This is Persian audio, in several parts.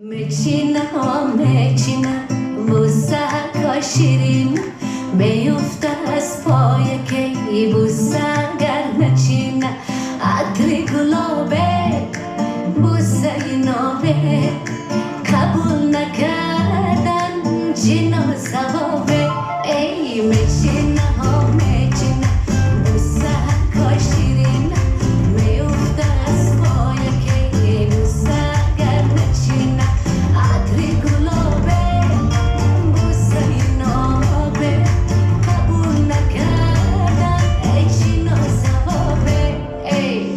میچینم بوسه ها شیرین میفته از پای کی بوسه گر نچینه عطر گلابه بوسه نابه قبول نکردن جن و ثوابه ای میچینم بوسه ها شیرین میفته از پای کی بوسه گر نچینه عطر گلابه بوسه نابه قبول نکردن ای جن و ثوابه ای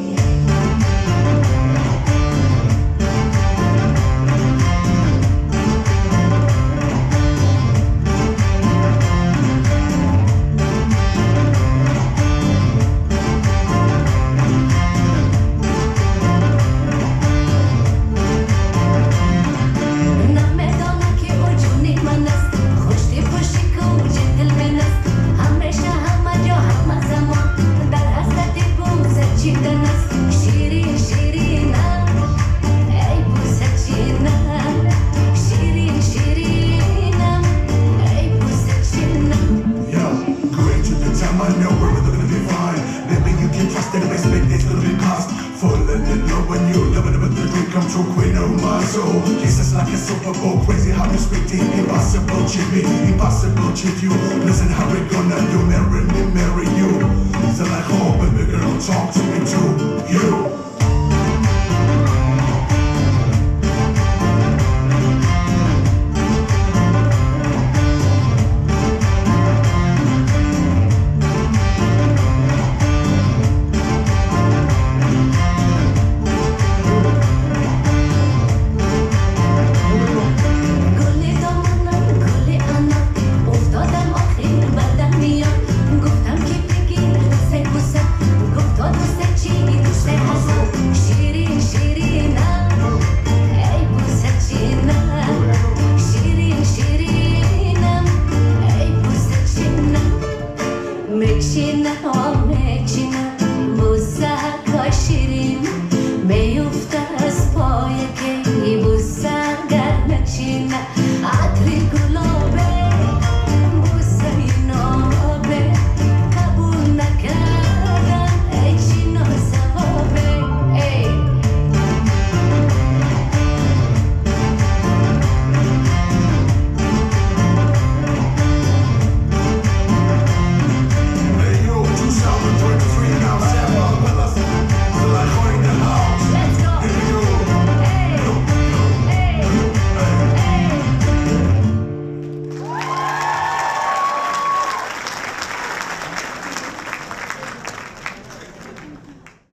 Impossible cheat you. Listen how we gonna do. Marry you. Zulaiho, baby girl, talk to me too. You. میفته از پای کی بوسه گر نچینه